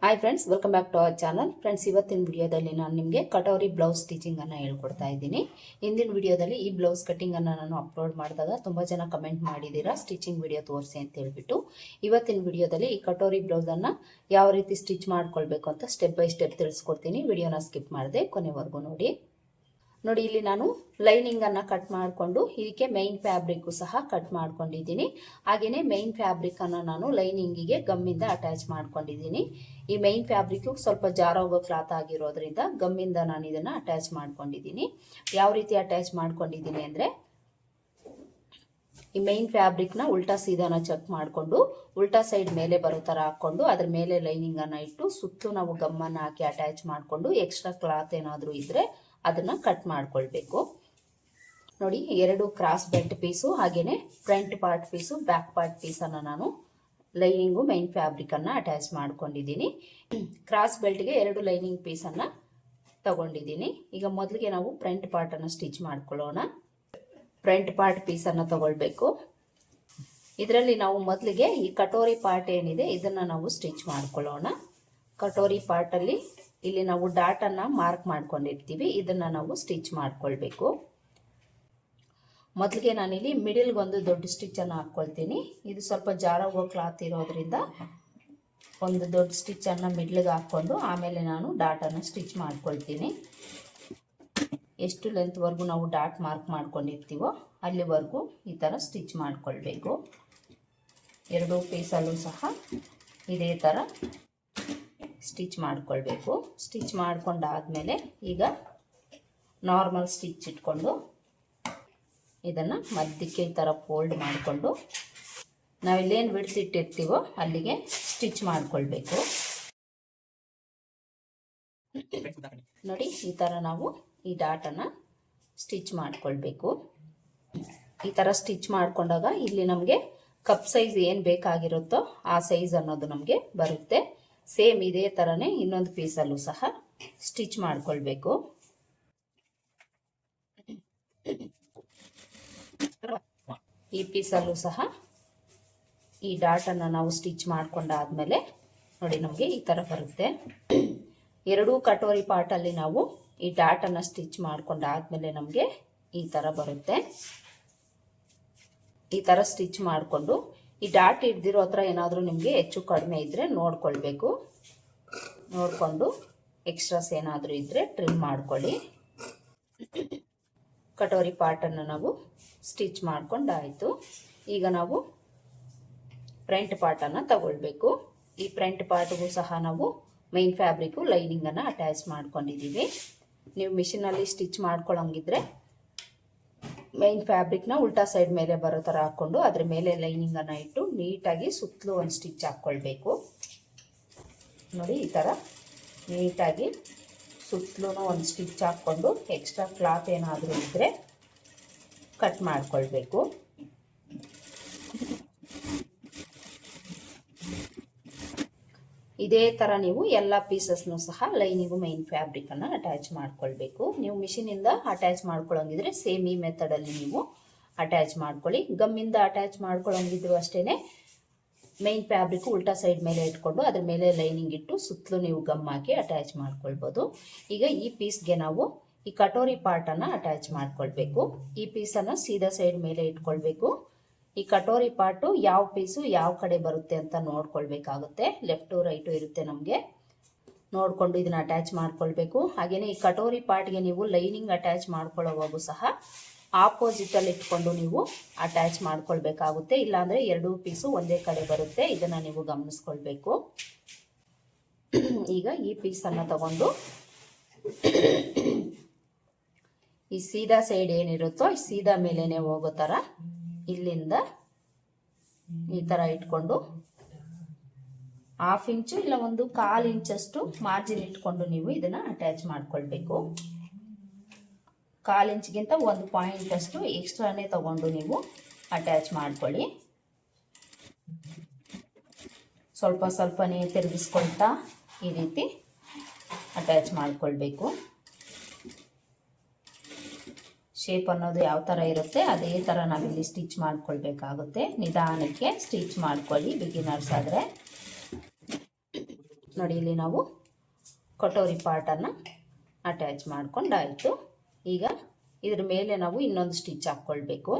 Hi friends, welcome back to our channel. Friends, ಇವತ್ತಿನ ವಿಡಿಯೋದಲ್ಲಿ ನಾನು ನಿಮಗೆ ಕಟೋರಿ ಬ್ಲೌಸ್ ಸ್ಟಿಚಿಂಗನ್ನು ಹೇಳ್ಕೊಡ್ತಾ ಇದ್ದೀನಿ. ಇಂದಿನ ವಿಡಿಯೋದಲ್ಲಿ ಈ ಬ್ಲೌಸ್ ಕಟ್ಟಿಂಗನ್ನು ನಾನು ಅಪ್ಲೋಡ್ ಮಾಡಿದಾಗ ತುಂಬ ಜನ ಕಮೆಂಟ್ ಮಾಡಿದ್ದೀರಾ ಸ್ಟಿಚಿಂಗ್ ವಿಡಿಯೋ ತೋರಿಸಿ ಅಂತ ಹೇಳ್ಬಿಟ್ಟು. ಇವತ್ತಿನ ವಿಡಿಯೋದಲ್ಲಿ ಈ ಕಟೋರಿ ಬ್ಲೌಸನ್ನು ಯಾವ ರೀತಿ ಸ್ಟಿಚ್ ಮಾಡ್ಕೊಳ್ಬೇಕು ಅಂತ ಸ್ಟೆಪ್ ಬೈ ಸ್ಟೆಪ್ ತಿಳಿಸ್ಕೊಡ್ತೀನಿ. ವಿಡಿಯೋನ ಸ್ಕಿಪ್ ಮಾಡದೆ ಕೊನೆವರೆಗೂ ನೋಡಿ. ಇಲ್ಲಿ ನಾನು ಲೈನಿಂಗನ್ನು ಕಟ್ ಮಾಡಿಕೊಂಡು ಇದಕ್ಕೆ ಮೈನ್ ಫ್ಯಾಬ್ರಿಕ್ಕು ಸಹ ಕಟ್ ಮಾಡ್ಕೊಂಡಿದ್ದೀನಿ. ಹಾಗೆಯೇ ಮೈನ್ ಫ್ಯಾಬ್ರಿಕನ್ನು ನಾನು ಲೈನಿಂಗಿಗೆ ಗಮ್ಮಿಂದ ಅಟ್ಯಾಚ್ ಮಾಡ್ಕೊಂಡಿದ್ದೀನಿ. ಈ ಮೈನ್ ಫ್ಯಾಬ್ರಿಕ್ಕು ಸ್ವಲ್ಪ ಜಾರೋಗೋ ಕ್ಲಾತ್ ಆಗಿರೋದ್ರಿಂದ ಗಮ್ಮಿಂದ ನಾನು ಇದನ್ನು ಅಟ್ಯಾಚ್ ಮಾಡ್ಕೊಂಡಿದ್ದೀನಿ. ಯಾವ ರೀತಿ ಅಟ್ಯಾಚ್ ಮಾಡ್ಕೊಂಡಿದ್ದೀನಿ ಅಂದರೆ, ಈ ಮೈನ್ ಫ್ಯಾಬ್ರಿಕ್ನ ಉಲ್ಟಾ ಸೀದಾನ ಚೆಕ್ ಮಾಡಿಕೊಂಡು ಉಲ್ಟಾ ಸೈಡ್ ಮೇಲೆ ಬರೋ ಥರ ಹಾಕ್ಕೊಂಡು ಅದ್ರ ಮೇಲೆ ಲೈನಿಂಗನ್ನು ಇಟ್ಟು ಸುತ್ತಲೂ ನಾವು ಗಮ್ಮನ್ನು ಹಾಕಿ ಅಟ್ಯಾಚ್ ಮಾಡಿಕೊಂಡು ಎಕ್ಸ್ಟ್ರಾ ಕ್ಲಾತ್ ಏನಾದರೂ ಇದ್ದರೆ ಅದನ್ನು ಕಟ್ ಮಾಡ್ಕೊಳ್ಬೇಕು. ನೋಡಿ, ಎರಡು ಕ್ರಾಸ್ ಬೆಲ್ಟ್ ಪೀಸು ಹಾಗೆಯೇ front part piece back part ಪೀಸನ್ನು ನಾನು ಲೈನಿಂಗು ಮೈನ್ ಫ್ಯಾಬ್ರಿಕನ್ನು ಅಟ್ಯಾಚ್ ಮಾಡ್ಕೊಂಡಿದ್ದೀನಿ. ಕ್ರಾಸ್ ಬೆಲ್ಟ್ಗೆ ಎರಡು ಲೈನಿಂಗ್ ಪೀಸನ್ನು ತಗೊಂಡಿದ್ದೀನಿ. ಈಗ ಮೊದಲಿಗೆ ನಾವು ಫ್ರಂಟ್ ಪಾರ್ಟನ್ನು ಸ್ಟಿಚ್ ಮಾಡ್ಕೊಳ್ಳೋಣ. ಫ್ರಂಟ್ ಪಾರ್ಟ್ ಪೀಸನ್ನು ತಗೊಳ್ಬೇಕು. ಇದರಲ್ಲಿ ನಾವು ಮೊದಲಿಗೆ ಈ ಕಟೋರಿ ಪಾರ್ಟ್ ಏನಿದೆ ಇದನ್ನು ನಾವು ಸ್ಟಿಚ್ ಮಾಡ್ಕೊಳ್ಳೋಣ. ಕಟೋರಿ ಪಾರ್ಟಲ್ಲಿ ಇಲ್ಲಿ ನಾವು ಡಾಟನ್ನು ಮಾರ್ಕ್ ಮಾಡ್ಕೊಂಡಿರ್ತೀವಿ, ಇದನ್ನು ನಾವು ಸ್ಟಿಚ್ ಮಾಡ್ಕೊಳ್ಬೇಕು. ಮೊದಲಿಗೆ ನಾನಿಲ್ಲಿ ಮಿಡಿಲ್ಗೆ ಒಂದು ದೊಡ್ಡ ಸ್ಟಿಚ್ಚನ್ನು ಹಾಕ್ಕೊಳ್ತೀನಿ. ಇದು ಸ್ವಲ್ಪ ಜಾರೋಗೋ ಕ್ಲಾತ್ ಇರೋದ್ರಿಂದ ಒಂದು ದೊಡ್ಡ ಸ್ಟಿಚ್ಚನ್ನು ಮಿಡ್ಲಿಗೆ ಹಾಕ್ಕೊಂಡು ಆಮೇಲೆ ನಾನು ಡಾಟನ್ನು ಸ್ಟಿಚ್ ಮಾಡ್ಕೊಳ್ತೀನಿ. ಎಷ್ಟು ಲೆಂತ್ವರೆಗೂ ನಾವು ಡಾಟ್ ಮಾರ್ಕ್ ಮಾಡ್ಕೊಂಡಿರ್ತೀವೋ ಅಲ್ಲಿವರೆಗೂ ಈ ಥರ ಸ್ಟಿಚ್ ಮಾಡ್ಕೊಳ್ಬೇಕು. ಎರಡೂ ಪೀಸಲ್ಲೂ ಸಹ ಇದೇ ಥರ ಸ್ಟಿಚ್ ಮಾಡ್ಕೊಳ್ಬೇಕು. ಸ್ಟಿಚ್ ಮಾಡ್ಕೊಂಡಾದ್ಮೇಲೆ ಈಗ ನಾರ್ಮಲ್ ಸ್ಟಿಚ್ ಇಟ್ಕೊಂಡು ಇದನ್ನು ಮಧ್ಯಕ್ಕೆ ಈ ಥರ ಫೋಲ್ಡ್ ಮಾಡಿಕೊಂಡು ನಾವಿಲ್ಲೇನು ಬಿಡಿಸಿಟ್ಟಿರ್ತೀವೋ ಅಲ್ಲಿಗೆ ಸ್ಟಿಚ್ ಮಾಡ್ಕೊಳ್ಬೇಕು. ನೋಡಿ, ಈ ಥರ ನಾವು ಈ ಡಾಟನ್ನು ಸ್ಟಿಚ್ ಮಾಡ್ಕೊಳ್ಬೇಕು. ಈ ಥರ ಸ್ಟಿಚ್ ಮಾಡ್ಕೊಂಡಾಗ ಇಲ್ಲಿ ನಮಗೆ ಕಪ್ ಸೈಜ್ ಏನು ಬೇಕಾಗಿರುತ್ತೋ ಆ ಸೈಜ್ ಅನ್ನೋದು ನಮಗೆ ಬರುತ್ತೆ. ಸೇಮ್ ಇದೇ ಥರನೇ ಇನ್ನೊಂದು ಪೀಸಲ್ಲೂ ಸಹ ಸ್ಟಿಚ್ ಮಾಡ್ಕೊಳ್ಬೇಕು. ಈ ಪೀಸಲ್ಲೂ ಸಹ ಈ ಡಾಟನ್ನು ನಾವು ಸ್ಟಿಚ್ ಮಾಡ್ಕೊಂಡಾದ್ಮೇಲೆ ನೋಡಿ ನಮಗೆ ಈ ಥರ ಬರುತ್ತೆ. ಎರಡೂ ಕಟೋರಿ ಪಾರ್ಟಲ್ಲಿ ನಾವು ಈ ಡಾಟನ್ನು ಸ್ಟಿಚ್ ಮಾಡ್ಕೊಂಡಾದ್ಮೇಲೆ ನಮಗೆ ಈ ಥರ ಬರುತ್ತೆ. ಈ ಥರ ಸ್ಟಿಚ್ ಮಾಡಿಕೊಂಡು ಈ ಡಾಟ್ ಹಿಡ್ದಿರೋ ಹತ್ರ ಏನಾದರೂ ನಿಮಗೆ ಹೆಚ್ಚು ಕಡಿಮೆ ಇದ್ದರೆ ನೋಡ್ಕೊಳ್ಬೇಕು. ನೋಡಿಕೊಂಡು ಎಕ್ಸ್ಟ್ರಾಸ್ ಏನಾದರೂ ಇದ್ದರೆ ಟ್ರಿಮ್ ಮಾಡ್ಕೊಳ್ಳಿ. ಕಟೋರಿ ಪಾರ್ಟನ್ನು ನಾವು ಸ್ಟಿಚ್ ಮಾಡ್ಕೊಂಡಾಯಿತು. ಈಗ ನಾವು ಫ್ರಂಟ್ ಪಾರ್ಟನ್ನು ತಗೊಳ್ಬೇಕು. ಈ ಫ್ರಂಟ್ ಪಾರ್ಟ್ಗೂ ಸಹ ನಾವು ಮೈನ್ ಫ್ಯಾಬ್ರಿಕ್ಕು ಲೈನಿಂಗನ್ನು ಅಟ್ಯಾಚ್ ಮಾಡ್ಕೊಂಡಿದ್ದೀವಿ. ನೀವು ಮಿಷಿನಲ್ಲಿ ಸ್ಟಿಚ್ ಮಾಡ್ಕೊಳ್ಳೋಂಗಿದ್ರೆ ಮೈನ್ ಫ್ಯಾಬ್ರಿಕ್ನ ಉಲ್ಟಾ ಸೈಡ್ ಮೇಲೆ ಬರೋ ಥರ ಹಾಕ್ಕೊಂಡು ಅದ್ರ ಮೇಲೆ ಲೈನಿಂಗನ್ನು ಇಟ್ಟು ನೀಟಾಗಿ ಸುತ್ತಲೂ ಒಂದು ಸ್ಟಿಚ್ ಹಾಕ್ಕೊಳ್ಬೇಕು. ನೋಡಿ, ಈ ಥರ ನೀಟಾಗಿ ಸುತ್ತಲೂ ಒಂದು ಸ್ಟಿಚ್ ಹಾಕ್ಕೊಂಡು ಎಕ್ಸ್ಟ್ರಾ ಕ್ಲಾತ್ ಏನಾದರೂ ಇದ್ದರೆ ಕಟ್ ಮಾಡ್ಕೊಳ್ಬೇಕು. ಇದೇ ಥರ ನೀವು ಎಲ್ಲ ಪೀಸಸ್ನೂ ಸಹ ಲೈನಿಂಗು ಮೈನ್ ಫ್ಯಾಬ್ರಿಕನ್ನು ಅಟ್ಯಾಚ್ ಮಾಡ್ಕೊಳ್ಬೇಕು. ನೀವು ಮಿಷಿನಿಂದ ಅಟ್ಯಾಚ್ ಮಾಡ್ಕೊಳ್ಳೋಂಗಿದ್ರೆ ಸೇಮ್ ಈ ಮೆಥಡಲ್ಲಿ ನೀವು ಅಟ್ಯಾಚ್ ಮಾಡ್ಕೊಳ್ಳಿ. ಗಮ್ಮಿಂದ ಅಟ್ಯಾಚ್ ಮಾಡ್ಕೊಳ್ಳೋಂಗಿದ್ರು ಅಷ್ಟೇ ಮೈನ್ ಫ್ಯಾಬ್ರಿಕ್ ಉಲ್ಟಾ ಸೈಡ್ ಮೇಲೆ ಇಟ್ಕೊಂಡು ಅದ್ರ ಮೇಲೆ ಲೈನಿಂಗ್ ಇಟ್ಟು ಸುತ್ತಲೂ ನೀವು ಗಮ್ ಹಾಕಿ ಅಟ್ಯಾಚ್ ಮಾಡ್ಕೊಳ್ಬೋದು. ಈಗ ಈ ಪೀಸ್ಗೆ ನಾವು ಈ ಕಟೋರಿ ಪಾರ್ಟನ್ನು ಅಟ್ಯಾಚ್ ಮಾಡ್ಕೊಳ್ಬೇಕು. ಈ ಪೀಸನ್ನು ಸೀದಾ ಸೈಡ್ ಮೇಲೆ ಇಟ್ಕೊಳ್ಬೇಕು. ಈ ಕಟೋರಿ ಪಾರ್ಟು ಯಾವ ಪೀಸು ಯಾವ ಕಡೆ ಬರುತ್ತೆ ಅಂತ ನೋಡ್ಕೊಳ್ಬೇಕಾಗುತ್ತೆ. ಲೆಫ್ಟು ರೈಟು ಇರುತ್ತೆ, ನಮಗೆ ನೋಡಿಕೊಂಡು ಇದನ್ನು ಅಟ್ಯಾಚ್ ಮಾಡ್ಕೊಳ್ಬೇಕು. ಹಾಗೆಯೇ ಈ ಕಟೋರಿ ಪಾರ್ಟ್ಗೆ ನೀವು ಲೈನಿಂಗ್ ಅಟ್ಯಾಚ್ ಮಾಡ್ಕೊಳ್ಳೋವಾಗೂ ಸಹ ಆಪೋಸಿಟಲ್ಲಿ ಇಟ್ಕೊಂಡು ನೀವು ಅಟ್ಯಾಚ್ ಮಾಡ್ಕೊಳ್ಬೇಕಾಗುತ್ತೆ. ಇಲ್ಲಾಂದರೆ ಎರಡೂ ಪೀಸು ಒಂದೇ ಕಡೆ ಬರುತ್ತೆ. ಇದನ್ನು ನೀವು ಗಮನಿಸ್ಕೊಳ್ಬೇಕು. ಈಗ ಈ ಪೀಸನ್ನು ತಗೊಂಡು ಈ ಸೀದಾ ಸೈಡ್ ಏನಿರುತ್ತೋ ಈ ಸೀದಾ ಮೇಲೇನೆ ಹೋಗೋ ಥರ ಇಲ್ಲಿಂದ ಈ ಥರ ಇಟ್ಕೊಂಡು 1/2 ಇಂಚು ಇಲ್ಲ 1/4 ಇಂಚಷ್ಟು ಮಾರ್ಜಿನ್ ಇಟ್ಕೊಂಡು ನೀವು ಇದನ್ನು ಅಟ್ಯಾಚ್ ಮಾಡ್ಕೊಳ್ಬೇಕು. 1/4 ಇಂಚ್ಗಿಂತ 1 ಪಾಯಿಂಟ್ ಅಷ್ಟು ಎಕ್ಸ್ಟ್ರಾನೇ ತಗೊಂಡು ನೀವು ಅಟ್ಯಾಚ್ ಮಾಡ್ಕೊಳ್ಳಿ. ಸ್ವಲ್ಪ ಸ್ವಲ್ಪನೇ ತಿರುಗಿಸ್ಕೊಳ್ತಾ ಈ ರೀತಿ ಅಟ್ಯಾಚ್ ಮಾಡ್ಕೊಳ್ಬೇಕು. ಶೇಪ್ ಅನ್ನೋದು ಯಾವ ಥರ ಇರುತ್ತೆ ಅದೇ ಥರ ನಾವಿಲ್ಲಿ ಸ್ಟಿಚ್ ಮಾಡ್ಕೊಳ್ಬೇಕಾಗುತ್ತೆ. ನಿಧಾನಕ್ಕೆ ಸ್ಟಿಚ್ ಮಾಡ್ಕೊಳ್ಳಿ ಬಿಗಿನರ್ಸ್ ಆದರೆ. ನೋಡಿ ಇಲ್ಲಿ ನಾವು ಕಟೋರಿ ಪಾರ್ಟನ್ನು ಅಟ್ಯಾಚ್ ಮಾಡ್ಕೊಂಡಾಯಿತು. ಈಗ ಇದ್ರ ಮೇಲೆ ನಾವು ಇನ್ನೊಂದು ಸ್ಟಿಚ್ ಹಾಕ್ಕೊಳ್ಬೇಕು.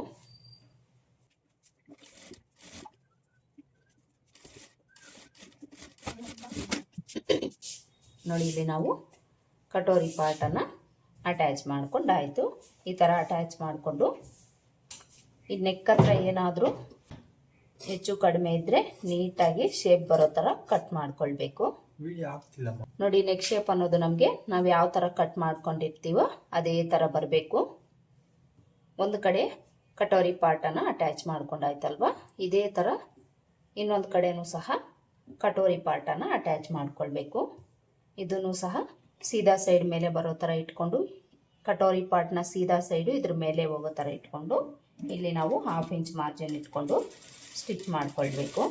ನೋಡಿ ಇಲ್ಲಿ ನಾವು ಕಟೋರಿ ಪಾರ್ಟನ್ನು ಅಟ್ಯಾಚ್ ಮಾಡ್ಕೊಂಡಾಯಿತು. ಈ ಥರ ಅಟ್ಯಾಚ್ ಮಾಡಿಕೊಂಡು ಈ ನೆಕ್ ಹತ್ರ ಏನಾದರೂ ಹೆಚ್ಚು ಕಡಿಮೆ ಇದ್ದರೆ ನೀಟಾಗಿ ಶೇಪ್ ಬರೋ ಥರ ಕಟ್ ಮಾಡ್ಕೊಳ್ಬೇಕು. ನೋಡಿ ನೆಕ್ ಶೇಪ್ ಅನ್ನೋದು ನಮಗೆ ನಾವು ಯಾವ ಥರ ಕಟ್ ಮಾಡ್ಕೊಂಡಿರ್ತೀವೋ ಅದೇ ಥರ ಬರಬೇಕು. ಒಂದು ಕಡೆ ಕಟೋರಿ ಪಾರ್ಟನ್ನು ಅಟ್ಯಾಚ್ ಮಾಡ್ಕೊಂಡಾಯ್ತಲ್ವ, ಇದೇ ಥರ ಇನ್ನೊಂದು ಕಡೆನೂ ಸಹ ಕಟೋರಿ ಪಾರ್ಟನ್ನು ಅಟ್ಯಾಚ್ ಮಾಡ್ಕೊಳ್ಬೇಕು. ಇದನ್ನು ಸಹ ಸೀದಾ ಸೈಡ್ ಮೇಲೆ ಬರೋ ಥರ ಇಟ್ಕೊಂಡು ಕಟೋರಿ ಪಾರ್ಟ್ನ ಸೀದಾ ಸೈಡು ಇದ್ರ ಮೇಲೆ ಹೋಗೋ ಥರ ಇಟ್ಕೊಂಡು ಇಲ್ಲಿ ನಾವು 1/2 ಇಂಚ್ ಮಾರ್ಜಿನ್ ಇಟ್ಕೊಂಡು ಸ್ಟಿಚ್ ಮಾಡ್ಕೊಳ್ಬೇಕು.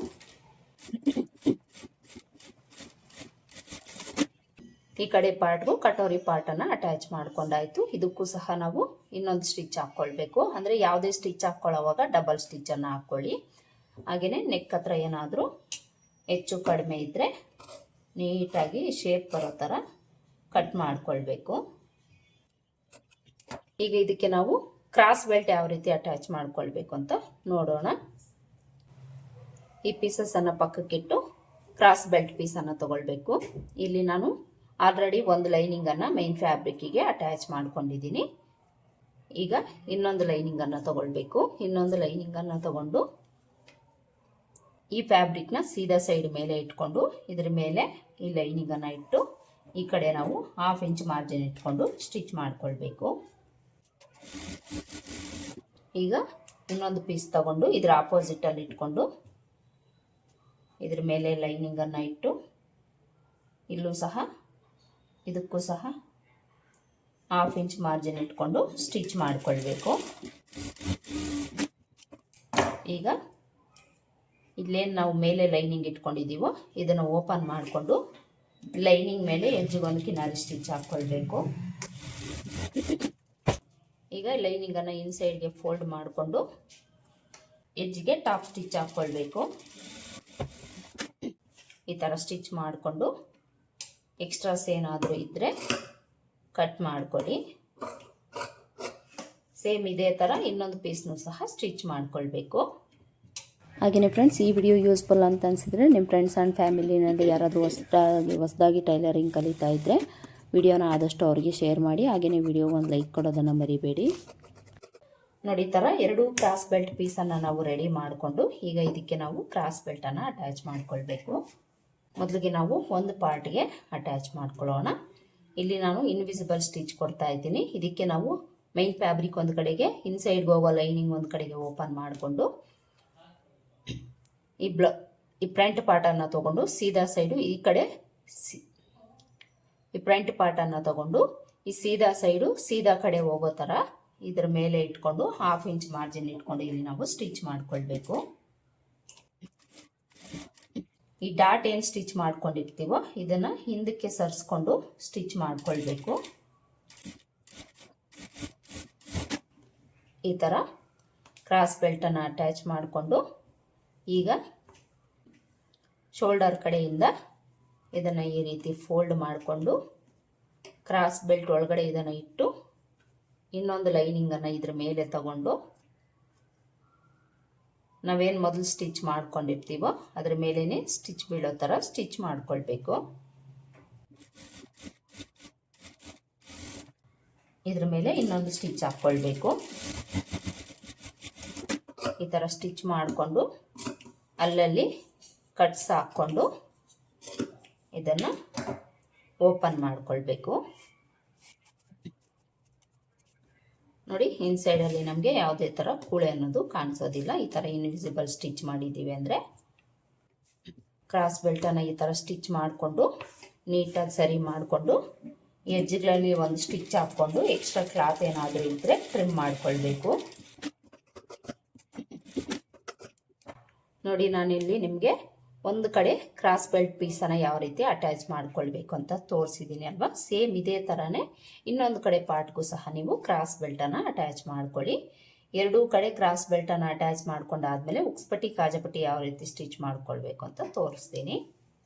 ಈ ಕಡೆ ಪಾರ್ಟ್ಗೂ ಕಟೋರಿ ಪಾರ್ಟನ್ನು ಅಟ್ಯಾಚ್ ಮಾಡ್ಕೊಂಡಾಯ್ತು. ಇದಕ್ಕೂ ಸಹ ನಾವು ಇನ್ನೊಂದು ಸ್ಟಿಚ್ ಹಾಕ್ಕೊಳ್ಬೇಕು. ಅಂದರೆ ಯಾವುದೇ ಸ್ಟಿಚ್ ಹಾಕ್ಕೊಳ್ಳೋವಾಗ ಡಬಲ್ ಸ್ಟಿಚ್ಚನ್ನು ಹಾಕ್ಕೊಳ್ಳಿ. ಹಾಗೆಯೇ ನೆಕ್ ಹತ್ರ ಏನಾದರೂ ಹೆಚ್ಚು ಕಡಿಮೆ ಇದ್ದರೆ ನೀಟಾಗಿ ಶೇಪ್ ಬರೋ ಥರ ಕಟ್ ಮಾಡ್ಕೊಳ್ಬೇಕು. ಈಗ ಇದಕ್ಕೆ ನಾವು ಕ್ರಾಸ್ ಬೆಲ್ಟ್ ಯಾವ ರೀತಿ ಅಟ್ಯಾಚ್ ಮಾಡ್ಕೊಳ್ಬೇಕು ಅಂತ ನೋಡೋಣ. ಈ ಪೀಸಸನ್ನು ಪಕ್ಕಕ್ಕಿಟ್ಟು ಕ್ರಾಸ್ ಬೆಲ್ಟ್ ಪೀಸನ್ನು ತಗೊಳ್ಬೇಕು. ಇಲ್ಲಿ ನಾನು ಆಲ್ರೆಡಿ ಒಂದು ಲೈನಿಂಗನ್ನು ಮೈನ್ ಫ್ಯಾಬ್ರಿಕ್ಕಿಗೆ ಅಟ್ಯಾಚ್ ಮಾಡ್ಕೊಂಡಿದ್ದೀನಿ. ಈಗ ಇನ್ನೊಂದು ಲೈನಿಂಗನ್ನು ತಗೊಳ್ಬೇಕು. ಇನ್ನೊಂದು ಲೈನಿಂಗನ್ನು ತಗೊಂಡು ಈ ಫ್ಯಾಬ್ರಿಕ್ನ ಸೀದಾ ಸೈಡ್ ಮೇಲೆ ಇಟ್ಕೊಂಡು ಇದ್ರ ಮೇಲೆ ಈ ಲೈನಿಂಗನ್ನು ಇಟ್ಟು ಈ ಕಡೆ ನಾವು 1/2 ಇಂಚ್ ಮಾರ್ಜಿನ್ ಇಟ್ಕೊಂಡು ಸ್ಟಿಚ್ ಮಾಡ್ಕೊಳ್ಬೇಕು. ಈಗ ಇನ್ನೊಂದು ಪೀಸ್ ತಗೊಂಡು ಇದ್ರ ಆಪೋಸಿಟಲ್ಲಿ ಇಟ್ಕೊಂಡು ಇದ್ರ ಮೇಲೆ ಲೈನಿಂಗನ್ನು ಇಟ್ಟು ಇಲ್ಲೂ ಸಹ ಇದಕ್ಕೂ ಸಹ 1/2 ಇಂಚ್ ಮಾರ್ಜಿನ್ ಇಟ್ಕೊಂಡು ಸ್ಟಿಚ್ ಮಾಡ್ಕೊಳ್ಬೇಕು. ಈಗ ಇಲ್ಲೇನು ನಾವು ಮೇಲೆ ಲೈನಿಂಗ್ ಇಟ್ಕೊಂಡಿದ್ದೀವೋ ಇದನ್ನು ಓಪನ್ ಮಾಡಿಕೊಂಡು ಲೈನಿಂಗ್ ಮೇಲೆ ಎಡ್ಜ್ಗೊಂದು ಕಿನಾರಿ ಸ್ಟಿಚ್ ಹಾಕ್ಕೊಳ್ಬೇಕು. ಈಗ ಲೈನಿಂಗನ್ನು ಇನ್ಸೈಡ್ಗೆ ಫೋಲ್ಡ್ ಮಾಡಿಕೊಂಡು ಎಡ್ಜ್ಗೆ ಟಾಪ್ ಸ್ಟಿಚ್ ಹಾಕ್ಕೊಳ್ಬೇಕು. ಈ ಥರ ಸ್ಟಿಚ್ ಮಾಡಿಕೊಂಡು ಎಕ್ಸ್ಟ್ರಾಸ್ ಏನಾದರೂ ಇದ್ದರೆ ಕಟ್ ಮಾಡ್ಕೊಳ್ಳಿ. ಸೇಮ್ ಇದೇ ಥರ ಇನ್ನೊಂದು ಪೀಸ್ನೂ ಸಹ ಸ್ಟಿಚ್ ಮಾಡ್ಕೊಳ್ಬೇಕು. ಹಾಗೆಯೇ ಫ್ರೆಂಡ್ಸ್, ಈ ವಿಡಿಯೋ ಯೂಸ್ಫುಲ್ ಅಂತ ಅನಿಸಿದರೆ ನಿಮ್ಮ ಫ್ರೆಂಡ್ಸ್ ಆ್ಯಂಡ್ ಫ್ಯಾಮಿಲಿನಲ್ಲಿ ಯಾರಾದರೂ ಹೊಸದಾಗಿ ಟೈಲರಿಂಗ್ ಕಲಿತಾ ಇದ್ದರೆ ವಿಡಿಯೋನ ಆದಷ್ಟು ಅವ್ರಿಗೆ ಶೇರ್ ಮಾಡಿ. ಹಾಗೆಯೇ ವಿಡಿಯೋಗೆ ಒಂದು ಲೈಕ್ ಕೊಡೋದನ್ನು ಮರಿಬೇಡಿ. ನೋಡಿ ಈ ಥರ 2 ಕ್ರಾಸ್ ಬೆಲ್ಟ್ ಪೀಸನ್ನು ನಾವು ರೆಡಿ ಮಾಡಿಕೊಂಡು ಈಗ ಇದಕ್ಕೆ ನಾವು ಕ್ರಾಸ್ ಬೆಲ್ಟನ್ನು ಅಟ್ಯಾಚ್ ಮಾಡ್ಕೊಳ್ಬೇಕು. ಮೊದಲಿಗೆ ನಾವು ಒಂದು ಪಾರ್ಟ್ಗೆ ಅಟ್ಯಾಚ್ ಮಾಡ್ಕೊಳ್ಳೋಣ. ಇಲ್ಲಿ ನಾನು ಇನ್ವಿಸಿಬಲ್ ಸ್ಟಿಚ್ ಕೊಡ್ತಾ ಇದ್ದೀನಿ. ಇದಕ್ಕೆ ನಾವು ಮೈನ್ ಫ್ಯಾಬ್ರಿಕ್ ಒಂದು ಕಡೆಗೆ ಇನ್ಸೈಡ್ಗೆ ಹೋಗೋ ಲೈನಿಂಗ್ ಒಂದು ಕಡೆಗೆ ಓಪನ್ ಮಾಡಿಕೊಂಡು ಈ ಫ್ರಂಟ್ ಪಾರ್ಟನ್ನು ತೊಗೊಂಡು ಸೀದಾ ಸೈಡು ಈ ಕಡೆ ಈ ಫ್ರಂಟ್ ಪಾರ್ಟನ್ನು ತೊಗೊಂಡು ಈ ಸೀದಾ ಸೈಡು ಸೀದಾ ಕಡೆ ಹೋಗೋ ಥರ ಇದ್ರ ಮೇಲೆ ಇಟ್ಕೊಂಡು 1/2 ಇಂಚ್ ಮಾರ್ಜಿನ್ ಇಟ್ಕೊಂಡು ಇಲ್ಲಿ ನಾವು ಸ್ಟಿಚ್ ಮಾಡ್ಕೊಳ್ಬೇಕು. ಈ ಡಾಟ್ ಏನು ಸ್ಟಿಚ್ ಮಾಡ್ಕೊಂಡಿರ್ತೀವೋ ಇದನ್ನು ಹಿಂದಕ್ಕೆ ಸರಿಸ್ಕೊಂಡು ಸ್ಟಿಚ್ ಮಾಡ್ಕೊಳ್ಬೇಕು. ಈ ಥರ ಕ್ರಾಸ್ ಬೆಲ್ಟನ್ನು ಅಟ್ಯಾಚ್ ಮಾಡಿಕೊಂಡು ಈಗ ಶೋಲ್ಡರ್ ಕಡೆಯಿಂದ ಇದನ್ನು ಈ ರೀತಿ ಫೋಲ್ಡ್ ಮಾಡಿಕೊಂಡು ಕ್ರಾಸ್ ಬೆಲ್ಟ್ ಒಳಗಡೆ ಇದನ್ನು ಇಟ್ಟು ಇನ್ನೊಂದು ಲೈನಿಂಗನ್ನು ಇದ್ರ ಮೇಲೆ ತಗೊಂಡು ನಾವೇನು ಮೊದಲು ಸ್ಟಿಚ್ ಮಾಡ್ಕೊಂಡಿರ್ತೀವೋ ಅದ್ರ ಮೇಲೇ ಸ್ಟಿಚ್ ಬೀಳೋ ಥರ ಸ್ಟಿಚ್ ಮಾಡ್ಕೊಳ್ಬೇಕು. ಇದ್ರ ಮೇಲೆ ಇನ್ನೊಂದು ಸ್ಟಿಚ್ ಹಾಕ್ಕೊಳ್ಬೇಕು. ಈ ಥರ ಸ್ಟಿಚ್ ಮಾಡಿಕೊಂಡು ಅಲ್ಲಲ್ಲಿ ಕಟ್ಸ್ ಹಾಕ್ಕೊಂಡು ಇದನ್ನು ಓಪನ್ ಮಾಡ್ಕೊಳ್ಬೇಕು. ನೋಡಿ ಇನ್ಸೈಡಲ್ಲಿ ನಮಗೆ ಯಾವುದೇ ಥರ ಕೂಳೆ ಅನ್ನೋದು ಕಾಣಿಸೋದಿಲ್ಲ. ಈ ಥರ ಇನ್ವಿಸಿಬಲ್ ಸ್ಟಿಚ್ ಮಾಡಿದ್ದೀವಿ ಅಂದರೆ ಕ್ರಾಸ್ ಬೆಲ್ಟನ್ನು ಈ ಥರ ಸ್ಟಿಚ್ ಮಾಡಿಕೊಂಡು ನೀಟಾಗಿ ಸರಿ ಮಾಡಿಕೊಂಡು ಎಡ್ಜ್ಗಳಲ್ಲಿ ಒಂದು ಸ್ಟಿಚ್ ಹಾಕ್ಕೊಂಡು ಎಕ್ಸ್ಟ್ರಾ ಕ್ಲಾತ್ ಏನಾದರೂ ಇದ್ದರೆ ಟ್ರಿಮ್ ಮಾಡ್ಕೊಳ್ಬೇಕು. ನೋಡಿ ನಾನಿಲ್ಲಿ ನಿಮಗೆ ಒಂದು ಕಡೆ ಕ್ರಾಸ್ ಬೆಲ್ಟ್ ಪೀಸನ್ನು ಯಾವ ರೀತಿ ಅಟ್ಯಾಚ್ ಮಾಡ್ಕೊಳ್ಬೇಕು ಅಂತ ತೋರಿಸಿದ್ದೀನಿ ಅಲ್ವಾ. ಸೇಮ್ ಇದೇ ಥರನೇ ಇನ್ನೊಂದು ಕಡೆ ಪಾರ್ಟ್ಗೂ ಸಹ ನೀವು ಕ್ರಾಸ್ ಬೆಲ್ಟನ್ನು ಅಟ್ಯಾಚ್ ಮಾಡ್ಕೊಳ್ಳಿ. ಎರಡೂ ಕಡೆ ಕ್ರಾಸ್ ಬೆಲ್ಟನ್ನು ಅಟ್ಯಾಚ್ ಮಾಡ್ಕೊಂಡಾದ್ಮೇಲೆ ಉಕ್ಸ್ಪಟ್ಟಿ ಕಾಜಪಟ್ಟಿ ಯಾವ ರೀತಿ ಸ್ಟಿಚ್ ಮಾಡ್ಕೊಳ್ಬೇಕು ಅಂತ ತೋರಿಸ್ತೀನಿ.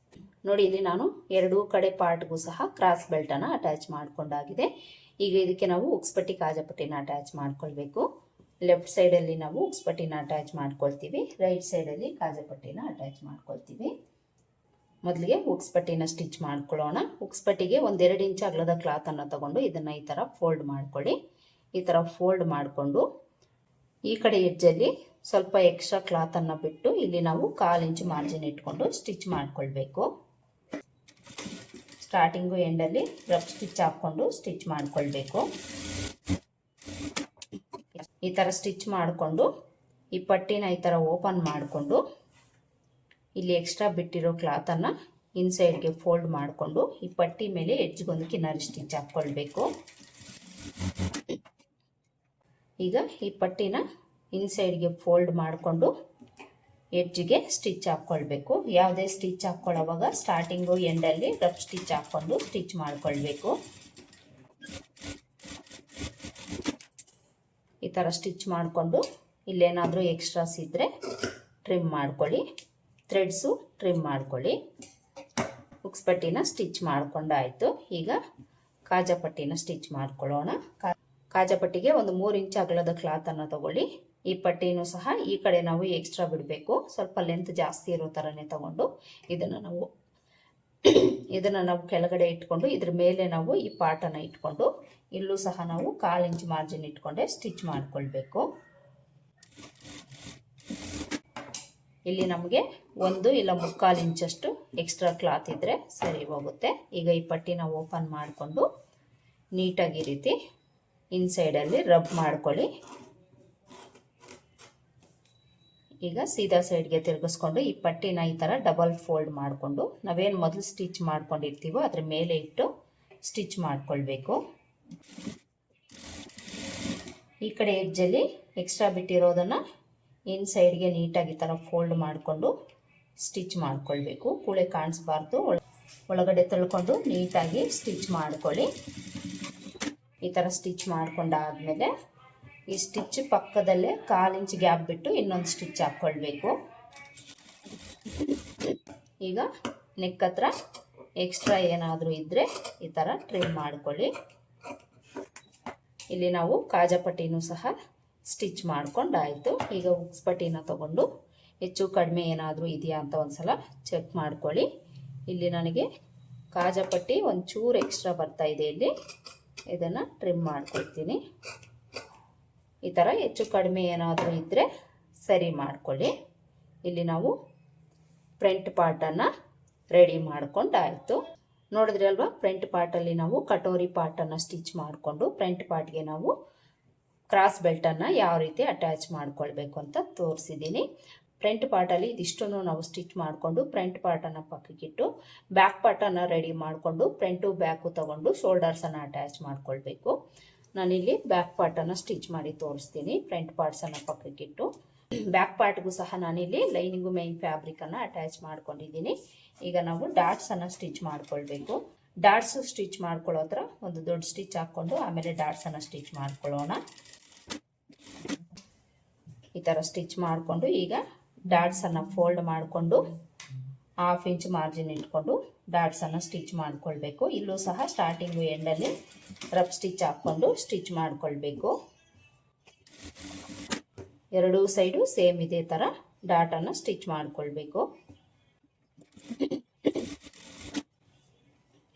ನೋಡಿ ಇಲ್ಲಿ ನಾನು ಎರಡೂ ಕಡೆ ಪಾರ್ಟ್ಗೂ ಸಹ ಕ್ರಾಸ್ ಬೆಲ್ಟನ್ನು ಅಟ್ಯಾಚ್ ಮಾಡ್ಕೊಂಡಾಗಿದೆ. ಈಗ ಇದಕ್ಕೆ ನಾವು ಉಕ್ಸ್ಪಟ್ಟಿ ಕಾಜಪಟ್ಟಿನ ಅಟ್ಯಾಚ್ ಮಾಡ್ಕೊಳ್ಬೇಕು. ಲೆಫ್ಟ್ ಸೈಡಲ್ಲಿ ನಾವು ಉಕ್ಸ್ಪಟ್ಟಿನ ಅಟ್ಯಾಚ್ ಮಾಡ್ಕೊಳ್ತೀವಿ, ರೈಟ್ ಸೈಡಲ್ಲಿ ಕಾಜಪಟ್ಟಿನ ಅಟ್ಯಾಚ್ ಮಾಡ್ಕೊಳ್ತೀವಿ. ಮೊದಲಿಗೆ ಉಕ್ಸ್ಪಟ್ಟಿನ ಸ್ಟಿಚ್ ಮಾಡ್ಕೊಳ್ಳೋಣ. ಉಕ್ಸ್ಪಟ್ಟಿಗೆ 1-2 ಇಂಚ್ ಅಗಲದ ಕ್ಲಾತನ್ನು ತಗೊಂಡು ಇದನ್ನು ಈ ಥರ ಫೋಲ್ಡ್ ಮಾಡ್ಕೊಳ್ಳಿ. ಈ ಥರ ಫೋಲ್ಡ್ ಮಾಡಿಕೊಂಡು ಈ ಕಡೆ ಎಡ್ಜಲ್ಲಿ ಸ್ವಲ್ಪ ಎಕ್ಸ್ಟ್ರಾ ಕ್ಲಾತನ್ನು ಬಿಟ್ಟು ಇಲ್ಲಿ ನಾವು 1/4 ಇಂಚ್ ಮಾರ್ಜಿನ್ ಇಟ್ಕೊಂಡು ಸ್ಟಿಚ್ ಮಾಡ್ಕೊಳ್ಬೇಕು. ಸ್ಟಾರ್ಟಿಂಗು ಎಂಡಲ್ಲಿ ರಫ್ ಸ್ಟಿಚ್ ಹಾಕ್ಕೊಂಡು ಸ್ಟಿಚ್ ಮಾಡ್ಕೊಳ್ಬೇಕು. ಈ ಥರ ಸ್ಟಿಚ್ ಮಾಡಿಕೊಂಡು ಈ ಪಟ್ಟಿನ ಈ ಥರ ಓಪನ್ ಮಾಡಿಕೊಂಡು ಇಲ್ಲಿ ಎಕ್ಸ್ಟ್ರಾ ಬಿಟ್ಟಿರೋ ಕ್ಲಾತನ್ನು ಇನ್ಸೈಡ್ಗೆ ಫೋಲ್ಡ್ ಮಾಡಿಕೊಂಡು ಈ ಪಟ್ಟಿ ಮೇಲೆ ಎಡ್ಜ್ಗೊಂದು ಕಿನಾರಿ ಸ್ಟಿಚ್ ಹಾಕ್ಕೊಳ್ಬೇಕು. ಈಗ ಈ ಪಟ್ಟಿನ ಇನ್ಸೈಡ್ಗೆ ಫೋಲ್ಡ್ ಮಾಡಿಕೊಂಡು ಎಡ್ಜ್ಗೆ ಸ್ಟಿಚ್ ಹಾಕ್ಕೊಳ್ಬೇಕು. ಯಾವುದೇ ಸ್ಟಿಚ್ ಹಾಕ್ಕೊಳ್ಳೋವಾಗ ಸ್ಟಾರ್ಟಿಂಗು ಎಂಡಲ್ಲಿ ರಫ್ ಸ್ಟಿಚ್ ಹಾಕ್ಕೊಂಡು ಸ್ಟಿಚ್ ಮಾಡ್ಕೊಳ್ಬೇಕು. ಈ ಥರ ಸ್ಟಿಚ್ ಮಾಡಿಕೊಂಡು ಇಲ್ಲೇನಾದರೂ ಎಕ್ಸ್ಟ್ರಾಸ್ ಇದ್ದರೆ ಟ್ರಿಮ್ ಮಾಡ್ಕೊಳ್ಳಿ, ಥ್ರೆಡ್ಸು ಟ್ರಿಮ್ ಮಾಡ್ಕೊಳ್ಳಿ. ಉಕ್ಸ್ಪಟ್ಟಿನ ಸ್ಟಿಚ್ ಮಾಡ್ಕೊಂಡಾಯಿತು. ಈಗ ಕಾಜಪಟ್ಟಿನ ಸ್ಟಿಚ್ ಮಾಡ್ಕೊಳ್ಳೋಣ. ಕಾಜಪಟ್ಟಿಗೆ 3 ಇಂಚ್ ಅಗಲದ ಕ್ಲಾತನ್ನು ತಗೊಳ್ಳಿ. ಈ ಪಟ್ಟಿನೂ ಸಹ ಈ ಕಡೆ ನಾವು ಎಕ್ಸ್ಟ್ರಾ ಬಿಡಬೇಕು. ಸ್ವಲ್ಪ ಲೆಂತ್ ಜಾಸ್ತಿ ಇರೋ ಥರನೇ ತಗೊಂಡು ಇದನ್ನು ನಾವು ಕೆಳಗಡೆ ಇಟ್ಕೊಂಡು ಇದ್ರ ಮೇಲೆ ನಾವು ಈ ಪಾರ್ಟನ್ನು ಇಟ್ಕೊಂಡು ಇಲ್ಲೂ ಸಹ ನಾವು 1/4 ಇಂಚ್ ಮಾರ್ಜಿನ್ ಇಟ್ಕೊಂಡೆ ಸ್ಟಿಚ್ ಮಾಡ್ಕೊಳ್ಬೇಕು. ಇಲ್ಲಿ ನಮಗೆ 1 ಇಲ್ಲ 3/4 ಇಂಚಷ್ಟು ಎಕ್ಸ್ಟ್ರಾ ಕ್ಲಾತ್ ಇದ್ದರೆ ಸರಿ ಹೋಗುತ್ತೆ. ಈಗ ಈ ಪಟ್ಟಿನ ಓಪನ್ ಮಾಡಿಕೊಂಡು ನೀಟಾಗಿ ಈ ರೀತಿ ಇನ್ಸೈಡಲ್ಲಿ ರಬ್ ಮಾಡ್ಕೊಳ್ಳಿ. ಈಗ ಸೀದಾ ಸೈಡ್ಗೆ ತಿರುಗಿಸ್ಕೊಂಡು ಈ ಪಟ್ಟಿನ ಈ ಥರ ಡಬಲ್ ಫೋಲ್ಡ್ ಮಾಡಿಕೊಂಡು ನಾವೇನು ಮೊದಲು ಸ್ಟಿಚ್ ಮಾಡ್ಕೊಂಡಿರ್ತೀವೋ ಅದ್ರ ಮೇಲೆ ಇಟ್ಟು ಸ್ಟಿಚ್ ಮಾಡ್ಕೊಳ್ಬೇಕು. ಈ ಕಡೆ ಎಡ್ಜಲ್ಲಿ ಎಕ್ಸ್ಟ್ರಾ ಬಿಟ್ಟಿರೋದನ್ನು ಇನ್ಸೈಡ್ಗೆ ನೀಟಾಗಿ ಈ ಥರ ಫೋಲ್ಡ್ ಮಾಡಿಕೊಂಡು ಸ್ಟಿಚ್ ಮಾಡ್ಕೊಳ್ಬೇಕು. ಕೂಳೆ ಕಾಣಿಸ್ಬಾರ್ದು, ಒಳಗಡೆ ತಳ್ಕೊಂಡು ನೀಟಾಗಿ ಸ್ಟಿಚ್ ಮಾಡ್ಕೊಳ್ಳಿ. ಈ ಥರ ಸ್ಟಿಚ್ ಮಾಡ್ಕೊಂಡಾದ್ಮೇಲೆ ಈ ಸ್ಟಿಚ್ ಪಕ್ಕದಲ್ಲೇ 1/4 ಇಂಚ್ ಗ್ಯಾಪ್ ಬಿಟ್ಟು ಇನ್ನೊಂದು ಸ್ಟಿಚ್ ಹಾಕ್ಕೊಳ್ಬೇಕು. ಈಗ ನೆಕ್ ಹತ್ರ ಎಕ್ಸ್ಟ್ರಾ ಏನಾದರೂ ಇದ್ದರೆ ಈ ಥರ ಟ್ರಿಮ್ ಮಾಡ್ಕೊಳ್ಳಿ. ಇಲ್ಲಿ ನಾವು ಕಾಜಪಟ್ಟಿನೂ ಸಹ ಸ್ಟಿಚ್ ಮಾಡ್ಕೊಂಡಾಯಿತು. ಈಗ ಉಕ್ಸ್ಪಟ್ಟಿನ ತಗೊಂಡು ಹೆಚ್ಚು ಕಡಿಮೆ ಏನಾದರೂ ಇದೆಯಾ ಅಂತ ಒಂದ್ಸಲ ಚೆಕ್ ಮಾಡ್ಕೊಳ್ಳಿ. ಇಲ್ಲಿ ನನಗೆ ಕಾಜಪಟ್ಟಿ ಒಂಚೂರು ಎಕ್ಸ್ಟ್ರಾ ಬರ್ತಾ ಇದೆ, ಇಲ್ಲಿ ಇದನ್ನು ಟ್ರಿಮ್ ಮಾಡ್ಕೊಳ್ತೀನಿ. ಈ ಥರ ಹೆಚ್ಚು ಕಡಿಮೆ ಏನಾದರೂ ಇದ್ದರೆ ಸರಿ ಮಾಡ್ಕೊಳ್ಳಿ. ಇಲ್ಲಿ ನಾವು ಫ್ರಂಟ್ ಪಾರ್ಟನ್ನು ರೆಡಿ ಮಾಡ್ಕೊಂಡಾಯಿತು. ನೋಡಿದ್ರಿ ಅಲ್ವಾ, ಫ್ರಂಟ್ ಪಾರ್ಟಲ್ಲಿ ನಾವು ಕಟೋರಿ ಪಾರ್ಟನ್ನು ಸ್ಟಿಚ್ ಮಾಡಿಕೊಂಡು ಫ್ರಂಟ್ ಪಾರ್ಟ್ಗೆ ನಾವು ಕ್ರಾಸ್ ಬೆಲ್ಟನ್ನು ಯಾವ ರೀತಿ ಅಟ್ಯಾಚ್ ಮಾಡ್ಕೊಳ್ಬೇಕು ಅಂತ ತೋರಿಸಿದ್ದೀನಿ. ಫ್ರಂಟ್ ಪಾರ್ಟಲ್ಲಿ ಇದಿಷ್ಟನ್ನು ನಾವು ಸ್ಟಿಚ್ ಮಾಡಿಕೊಂಡು ಫ್ರಂಟ್ ಪಾರ್ಟನ್ನು ಪಕ್ಕಕ್ಕಿಟ್ಟು ಬ್ಯಾಕ್ ಪಾರ್ಟನ್ನು ರೆಡಿ ಮಾಡಿಕೊಂಡು ಫ್ರಂಟು ಬ್ಯಾಕು ತಗೊಂಡು ಶೋಲ್ಡರ್ಸನ್ನು ಅಟ್ಯಾಚ್ ಮಾಡ್ಕೊಳ್ಬೇಕು. ನಾನಿಲ್ಲಿ ಬ್ಯಾಕ್ ಪಾರ್ಟನ್ನು ಸ್ಟಿಚ್ ಮಾಡಿ ತೋರಿಸ್ತೀನಿ. ಫ್ರಂಟ್ ಪಾರ್ಟ್ಸನ್ನು ಪಕ್ಕಕ್ಕಿಟ್ಟು ಬ್ಯಾಕ್ ಪಾರ್ಟ್ಗೂ ಸಹ ನಾನಿಲ್ಲಿ ಲೈನಿಂಗು ಮೈನ್ ಫ್ಯಾಬ್ರಿಕನ್ನು ಅಟ್ಯಾಚ್ ಮಾಡ್ಕೊಂಡಿದ್ದೀನಿ. ಈಗ ನಾವು ಡಾಟ್ಸನ್ನು ಸ್ಟಿಚ್ ಮಾಡ್ಕೊಳ್ಬೇಕು. ಡಾಟ್ಸು ಸ್ಟಿಚ್ ಮಾಡ್ಕೊಳ್ಳೋ ಹತ್ರ ಒಂದು ದೊಡ್ಡ ಸ್ಟಿಚ್ ಹಾಕ್ಕೊಂಡು ಆಮೇಲೆ ಡಾಟ್ಸನ್ನು ಸ್ಟಿಚ್ ಮಾಡ್ಕೊಳ್ಳೋಣ. ಈ ಥರ ಸ್ಟಿಚ್ ಮಾಡಿಕೊಂಡು ಈಗ ಡಾಟ್ಸನ್ನು ಫೋಲ್ಡ್ ಮಾಡಿಕೊಂಡು 1/2 ಇಂಚ್ ಮಾರ್ಜಿನ್ ಇಟ್ಕೊಂಡು ಡಾಟ್ಸನ್ನು ಸ್ಟಿಚ್ ಮಾಡ್ಕೊಳ್ಬೇಕು. ಇಲ್ಲೂ ಸಹ ಸ್ಟಾರ್ಟಿಂಗು ಎಂಡಲ್ಲಿ ರಫ್ ಸ್ಟಿಚ್ ಹಾಕ್ಕೊಂಡು ಸ್ಟಿಚ್ ಮಾಡ್ಕೊಳ್ಬೇಕು. ಎರಡೂ ಸೈಡು ಸೇಮ್ ಇದೇ ಥರ ಡಾಟನ್ನು ಸ್ಟಿಚ್ ಮಾಡ್ಕೊಳ್ಬೇಕು.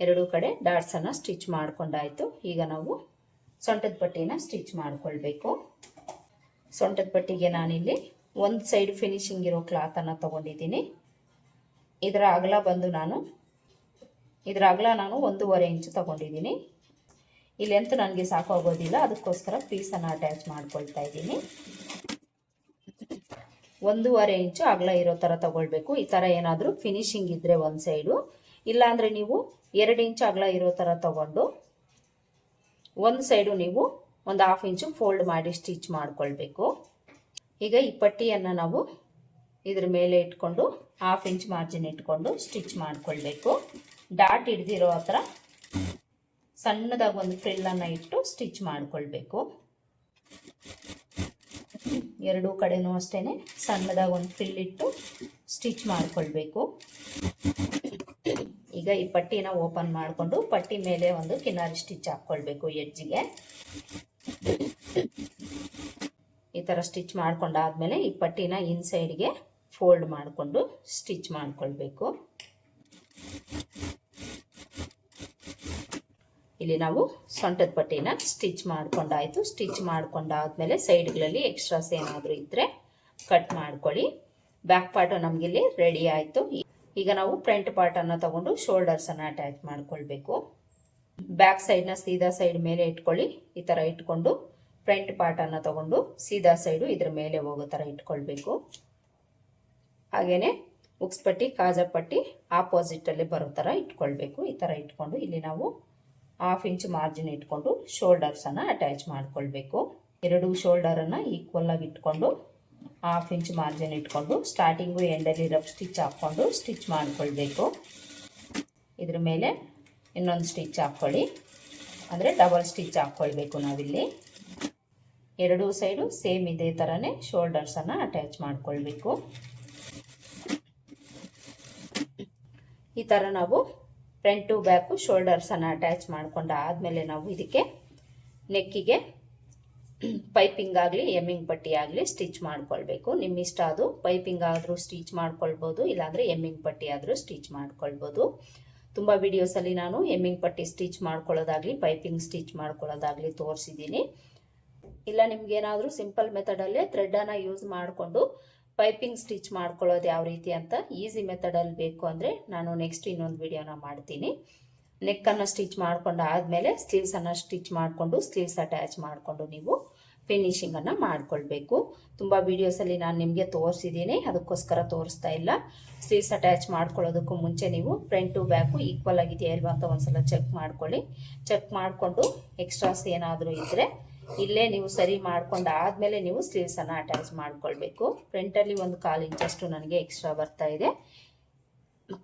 ಎರಡೂ ಕಡೆ ಡಾಟ್ಸನ್ನು ಸ್ಟಿಚ್ ಮಾಡ್ಕೊಂಡಾಯಿತು. ಈಗ ನಾವು ಸೊಂಟದ ಪಟ್ಟಿನ ಸ್ಟಿಚ್ ಮಾಡ್ಕೊಳ್ಬೇಕು. ಸೊಂಟದ ಪಟ್ಟಿಗೆ ನಾನಿಲ್ಲಿ ಒಂದು ಸೈಡ್ ಫಿನಿಶಿಂಗ್ ಇರೋ ಕ್ಲಾತನ್ನು ತೊಗೊಂಡಿದ್ದೀನಿ. ಇದರ ಅಗಲ ಬಂದು ನಾನು 1.5 ಇಂಚ್ ತೊಗೊಂಡಿದ್ದೀನಿ. ಈ ಲೆಂತ್ ನನಗೆ ಸಾಕಾಗೋದಿಲ್ಲ, ಅದಕ್ಕೋಸ್ಕರ ಪೀಸನ್ನು ಅಟ್ಯಾಚ್ ಮಾಡ್ಕೊಳ್ತಾ ಇದ್ದೀನಿ. 1.5 ಇಂಚು ಅಗಲ ಇರೋ ಥರ ತಗೊಳ್ಬೇಕು. ಈ ಥರ ಏನಾದರೂ ಫಿನಿಶಿಂಗ್ ಇದ್ದರೆ ಒಂದು ಸೈಡು, ಇಲ್ಲಾಂದರೆ ನೀವು 2 ಇಂಚು ಅಗಲ ಇರೋ ಥರ ತಗೊಂಡು ಒಂದು ಸೈಡು ನೀವು 1/2 ಇಂಚು ಫೋಲ್ಡ್ ಮಾಡಿ ಸ್ಟಿಚ್ ಮಾಡ್ಕೊಳ್ಬೇಕು. ಈಗ ಈ ಪಟ್ಟಿಯನ್ನು ನಾವು ಇದ್ರ ಮೇಲೆ ಇಟ್ಕೊಂಡು 1/2 ಇಂಚ್ ಮಾರ್ಜಿನ್ ಇಟ್ಕೊಂಡು ಸ್ಟಿಚ್ ಮಾಡ್ಕೊಳ್ಬೇಕು. ಡಾಟ್ ಹಿಡ್ದಿರೋ ಹತ್ರ ಸಣ್ಣದಾಗಿ ಒಂದು ಫ್ರಿಲ್ಲನ್ನು ಇಟ್ಟು ಸ್ಟಿಚ್ ಮಾಡ್ಕೊಳ್ಬೇಕು. ಎರಡೂ ಕಡೆನೂ ಅಷ್ಟೇ ಸಣ್ಣದಾಗಿ ಒಂದು ಫ್ರಿಲ್ ಇಟ್ಟು ಸ್ಟಿಚ್ ಮಾಡ್ಕೊಳ್ಬೇಕು. ಈಗ ಈ ಪಟ್ಟಿನ ಓಪನ್ ಮಾಡಿಕೊಂಡು ಪಟ್ಟಿ ಮೇಲೆ ಒಂದು ಕಿನಾರಿ ಸ್ಟಿಚ್ ಹಾಕ್ಕೊಳ್ಬೇಕು. ಎಡ್ಜಿಗೆ ಈ ಥರ ಸ್ಟಿಚ್ ಮಾಡ್ಕೊಂಡಾದ್ಮೇಲೆ ಈ ಪಟ್ಟಿನ ಇನ್ಸೈಡ್ಗೆ ಫೋಲ್ಡ್ ಮಾಡಿಕೊಂಡು ಸ್ಟಿಚ್ ಮಾಡ್ಕೊಳ್ಬೇಕು. ಇಲ್ಲಿ ನಾವು ಸೊಂಟದ ಪಟ್ಟಿನ ಸ್ಟಿಚ್ ಮಾಡ್ಕೊಂಡಾಯ್ತು. ಸ್ಟಿಚ್ ಮಾಡ್ಕೊಂಡಾದ್ಮೇಲೆ ಸೈಡ್ಗಳಲ್ಲಿ ಎಕ್ಸ್ಟ್ರಾಸ್ ಏನಾದರೂ ಇದ್ದರೆ ಕಟ್ ಮಾಡ್ಕೊಳ್ಳಿ. ಬ್ಯಾಕ್ ಪಾರ್ಟ್ ನಮಗಿಲ್ಲಿ ರೆಡಿ ಆಯಿತು. ಈಗ ನಾವು ಫ್ರಂಟ್ ಪಾರ್ಟನ್ನು ತಗೊಂಡು ಶೋಲ್ಡರ್ಸನ್ನು ಅಟ್ಯಾಚ್ ಮಾಡ್ಕೊಳ್ಬೇಕು. ಬ್ಯಾಕ್ ಸೈಡ್ನ ಸೀದಾ ಸೈಡ್ ಮೇಲೆ ಇಟ್ಕೊಳ್ಳಿ. ಈ ಥರ ಇಟ್ಕೊಂಡು ಫ್ರಂಟ್ ಪಾರ್ಟನ್ನು ತಗೊಂಡು ಸೀದಾ ಸೈಡು ಇದ್ರ ಮೇಲೆ ಹೋಗೋ ಥರ ಇಟ್ಕೊಳ್ಬೇಕು. ಹಾಗೆಯೇ ಉಕ್ಸ್ ಪಟ್ಟಿ ಕಾಜಾ ಪಟ್ಟಿ ಆಪೋಸಿಟಲ್ಲಿ ಬರೋ ಥರ ಇಟ್ಕೊಳ್ಬೇಕು. ಈ ಥರ ಇಟ್ಕೊಂಡು ಇಲ್ಲಿ ನಾವು 1/2 ಇಂಚ್ ಮಾರ್ಜಿನ್ ಇಟ್ಕೊಂಡು ಶೋಲ್ಡರ್ಸನ್ನು ಅಟ್ಯಾಚ್ ಮಾಡ್ಕೊಳ್ಬೇಕು. ಎರಡು ಶೋಲ್ಡರನ್ನು ಈಕ್ವಲ್ ಆಗಿ ಇಟ್ಕೊಂಡು 1/2 ಇಂಚ್ ಮಾರ್ಜಿನ್ ಇಟ್ಕೊಂಡು ಸ್ಟಾರ್ಟಿಂಗು ಎಂಡಲ್ಲಿ ರಫ್ ಸ್ಟಿಚ್ ಹಾಕ್ಕೊಂಡು ಸ್ಟಿಚ್ ಮಾಡ್ಕೊಳ್ಬೇಕು. ಇದ್ರ ಮೇಲೆ ಇನ್ನೊಂದು ಸ್ಟಿಚ್ ಹಾಕ್ಕೊಳ್ಳಿ, ಅಂದರೆ ಡಬಲ್ ಸ್ಟಿಚ್ ಹಾಕ್ಕೊಳ್ಬೇಕು. ನಾವಿಲ್ಲಿ ಎರಡೂ ಸೈಡು ಸೇಮ್ ಇದೇ ಥರನೇ ಶೋಲ್ಡರ್ಸನ್ನು ಅಟ್ಯಾಚ್ ಮಾಡ್ಕೊಳ್ಬೇಕು. ಈ ಥರ ನಾವು ಫ್ರಂಟ್ ಟು ಬ್ಯಾಕು ಶೋಲ್ಡರ್ಸನ್ನು ಅಟ್ಯಾಚ್ ಮಾಡ್ಕೊಂಡು ಆದಮೇಲೆ ನಾವು ಇದಕ್ಕೆ ನೆಕ್ಕಿಗೆ ಪೈಪಿಂಗ್ ಆಗಲಿ ಎಮ್ಮಿಂಗ್ ಪಟ್ಟಿ ಆಗಲಿ ಸ್ಟಿಚ್ ಮಾಡ್ಕೊಳ್ಬೇಕು. ನಿಮ್ಮ ಇಷ್ಟ, ಅದು ಪೈಪಿಂಗ್ ಆದರೂ ಸ್ಟಿಚ್ ಮಾಡ್ಕೊಳ್ಬೋದು, ಇಲ್ಲಾಂದರೆ ಎಮ್ಮಿಂಗ್ ಪಟ್ಟಿ ಆದರೂ ಸ್ಟಿಚ್ ಮಾಡ್ಕೊಳ್ಬೋದು. ತುಂಬ ವಿಡಿಯೋಸಲ್ಲಿ ನಾನು ಎಮ್ಮಿಂಗ್ ಪಟ್ಟಿ ಸ್ಟಿಚ್ ಮಾಡ್ಕೊಳ್ಳೋದಾಗಲಿ ಪೈಪಿಂಗ್ ಸ್ಟಿಚ್ ಮಾಡ್ಕೊಳ್ಳೋದಾಗಲಿ ತೋರಿಸಿದ್ದೀನಿ. ಇಲ್ಲ ನಿಮ್ಗೇನಾದರೂ ಸಿಂಪಲ್ ಮೆಥಡಲ್ಲೇ ಥ್ರೆಡನ್ನು ಯೂಸ್ ಮಾಡಿಕೊಂಡು ಪೈಪಿಂಗ್ ಸ್ಟಿಚ್ ಮಾಡ್ಕೊಳ್ಳೋದು ಯಾವ ರೀತಿ ಅಂತ ಈಸಿ ಮೆಥಡಲ್ಲಿ ಬೇಕು ಅಂದರೆ ನಾನು ನೆಕ್ಸ್ಟ್ ಇನ್ನೊಂದು ವಿಡಿಯೋನ ಮಾಡ್ತೀನಿ. ನೆಕ್ಕನ್ನು ಸ್ಟಿಚ್ ಮಾಡ್ಕೊಂಡು ಆದಮೇಲೆ ಸ್ಲೀವ್ಸನ್ನು ಸ್ಟಿಚ್ ಮಾಡಿಕೊಂಡು ಸ್ಲೀವ್ಸ್ ಅಟ್ಯಾಚ್ ಮಾಡಿಕೊಂಡು ನೀವು ಫಿನಿಶಿಂಗನ್ನು ಮಾಡ್ಕೊಳ್ಬೇಕು. ತುಂಬ ವೀಡಿಯೋಸಲ್ಲಿ ನಾನು ನಿಮಗೆ ತೋರಿಸಿದ್ದೀನಿ, ಅದಕ್ಕೋಸ್ಕರ ತೋರಿಸ್ತಾ ಇಲ್ಲ. ಸ್ಲೀವ್ಸ್ ಅಟ್ಯಾಚ್ ಮಾಡ್ಕೊಳ್ಳೋದಕ್ಕೂ ಮುಂಚೆ ನೀವು ಫ್ರಂಟ್ ಟು ಬ್ಯಾಕು ಈಕ್ವಲ್ ಆಗಿದೆಯಾ ಇಲ್ವಾ ಅಂತ ಒಂದ್ಸಲ ಚೆಕ್ ಮಾಡ್ಕೊಳ್ಳಿ. ಚೆಕ್ ಮಾಡಿಕೊಂಡು ಎಕ್ಸ್ಟ್ರಾಸ್ ಏನಾದರೂ ಇದ್ದರೆ ಇಲ್ಲೇ ನೀವು ಸರಿ ಮಾಡ್ಕೊಂಡು ಆದಮೇಲೆ ನೀವು ಸ್ಲೀವ್ಸನ್ನು ಅಟ್ಯಾಚ್ ಮಾಡ್ಕೊಳ್ಬೇಕು. ಫ್ರಂಟಲ್ಲಿ 1/4 ಇಂಚಷ್ಟು ನನಗೆ ಎಕ್ಸ್ಟ್ರಾ ಬರ್ತಾ ಇದೆ,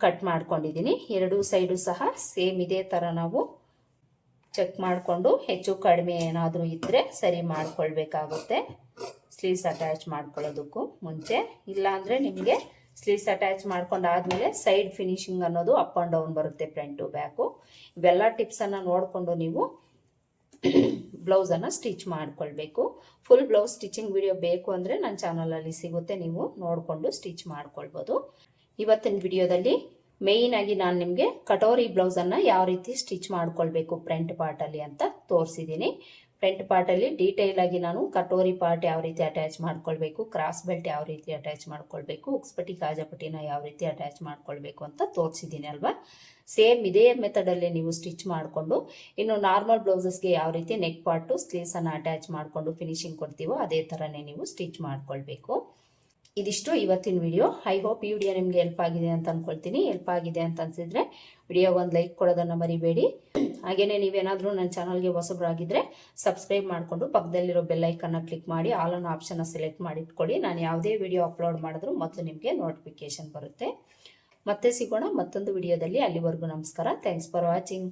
ಕಟ್ ಮಾಡ್ಕೊಂಡಿದ್ದೀನಿ. ಎರಡೂ ಸೈಡು ಸಹ ಸೇಮ್ ಇದೇ ಥರ ನಾವು ಚೆಕ್ ಮಾಡಿಕೊಂಡು ಹೆಚ್ಚು ಕಡಿಮೆ ಏನಾದರೂ ಇದ್ದರೆ ಸರಿ ಮಾಡ್ಕೊಳ್ಬೇಕಾಗುತ್ತೆ ಸ್ಲೀವ್ಸ್ ಅಟ್ಯಾಚ್ ಮಾಡ್ಕೊಳ್ಳೋದಕ್ಕೂ ಮುಂಚೆ. ಇಲ್ಲಾಂದರೆ ನಿಮಗೆ ಸ್ಲೀವ್ಸ್ ಅಟ್ಯಾಚ್ ಮಾಡ್ಕೊಂಡು ಆದಮೇಲೆ ಸೈಡ್ ಫಿನಿಶಿಂಗ್ ಅನ್ನೋದು ಅಪ್ ಆ್ಯಂಡ್ ಡೌನ್ ಬರುತ್ತೆ ಫ್ರಂಟ್ ಟು ಬ್ಯಾಕು. ಇವೆಲ್ಲ ಟಿಪ್ಸನ್ನು ನೋಡಿಕೊಂಡು ನೀವು ಬ್ಲೌಸನ್ನು ಸ್ಟಿಚ್ ಮಾಡ್ಕೊಳ್ಬೇಕು. ಫುಲ್ ಬ್ಲೌಸ್ ಸ್ಟಿಚಿಂಗ್ ವಿಡಿಯೋ ಬೇಕು ಅಂದರೆ ನನ್ನ ಚಾನಲಲ್ಲಿ ಸಿಗುತ್ತೆ, ನೀವು ನೋಡಿಕೊಂಡು ಸ್ಟಿಚ್ ಮಾಡ್ಕೊಳ್ಬೋದು. ಇವತ್ತಿನ ವಿಡಿಯೋದಲ್ಲಿ ಮೇಯ್ನ್ ಆಗಿ ನಾನು ನಿಮಗೆ ಕಟೋರಿ ಬ್ಲೌಸನ್ನು ಯಾವ ರೀತಿ ಸ್ಟಿಚ್ ಮಾಡ್ಕೊಳ್ಬೇಕು ಫ್ರಂಟ್ ಪಾರ್ಟಲ್ಲಿ ಅಂತ ತೋರಿಸಿದ್ದೀನಿ. ಫ್ರಂಟ್ ಪಾರ್ಟಲ್ಲಿ ಡೀಟೇಲ್ ಆಗಿ ನಾನು ಕಟೋರಿ ಪಾರ್ಟ್ ಯಾವ ರೀತಿ ಅಟ್ಯಾಚ್ ಮಾಡ್ಕೊಳ್ಬೇಕು, ಕ್ರಾಸ್ ಬೆಲ್ಟ್ ಯಾವ ರೀತಿ ಅಟ್ಯಾಚ್ ಮಾಡ್ಕೊಳ್ಬೇಕು, ಉಕ್ಸ್ ಪಟ್ಟಿ ಕಾಜಾ ಪಟ್ಟಿನ ಯಾವ ರೀತಿ ಅಟ್ಯಾಚ್ ಮಾಡ್ಕೊಳ್ಬೇಕು ಅಂತ ತೋರಿಸಿದ್ದೀನಿ ಅಲ್ವಾ. ಸೇಮ್ ಇದೇ ಮೆಥಡಲ್ಲಿ ನೀವು ಸ್ಟಿಚ್ ಮಾಡಿಕೊಂಡು ಇನ್ನು ನಾರ್ಮಲ್ ಬ್ಲೌಸಸ್ಗೆ ಯಾವ ರೀತಿ ನೆಕ್ ಪಾರ್ಟು ಸ್ಲೀವ್ಸನ್ನು ಅಟ್ಯಾಚ್ ಮಾಡಿಕೊಂಡು ಫಿನಿಶಿಂಗ್ ಕೊಡ್ತೀವೋ ಅದೇ ಥರನೇ ನೀವು ಸ್ಟಿಚ್ ಮಾಡ್ಕೊಳ್ಬೇಕು. ಇದಿಷ್ಟು ಇವತ್ತಿನ ವಿಡಿಯೋ. ಐ ಹೋಪ್ ಈ ವಿಡಿಯೋ ನಿಮಗೆ ಹೆಲ್ಪ್ ಆಗಿದೆ ಅಂತ ಅಂದ್ಕೊಳ್ತೀನಿ. ಹೆಲ್ಪ್ ಆಗಿದೆ ಅಂತ ಅನ್ಸಿದ್ರೆ ವಿಡಿಯೋಗೆ ಒಂದು ಲೈಕ್ ಕೊಡೋದನ್ನು ಮರಿಬೇಡಿ. ಹಾಗೆಯೇ ನೀವೇನಾದರೂ ನನ್ನ ಚಾನಲ್ಗೆ ಹೊಸಬರಾಗಿದ್ದರೆ ಸಬ್ಸ್ಕ್ರೈಬ್ ಮಾಡಿಕೊಂಡು ಪಕ್ಕದಲ್ಲಿರೋ ಬೆಲ್ಲೈಕನ್ನ ಕ್ಲಿಕ್ ಮಾಡಿ ಆಲ್ ಆನ್ ಆಪ್ಷನ್ನ ಸೆಲೆಕ್ಟ್ ಮಾಡಿ ಇಟ್ಕೊಳ್ಳಿ. ನಾನು ಯಾವುದೇ ವಿಡಿಯೋ ಅಪ್ಲೋಡ್ ಮಾಡಿದ್ರೂ ಮೊದಲು ನಿಮಗೆ ನೋಟಿಫಿಕೇಶನ್ ಬರುತ್ತೆ. ಮತ್ತೆ ಸಿಗೋಣ ಮತ್ತೊಂದು ವಿಡಿಯೋದಲ್ಲಿ. ಅಲ್ಲಿವರೆಗೂ ನಮಸ್ಕಾರ. Thanks for watching.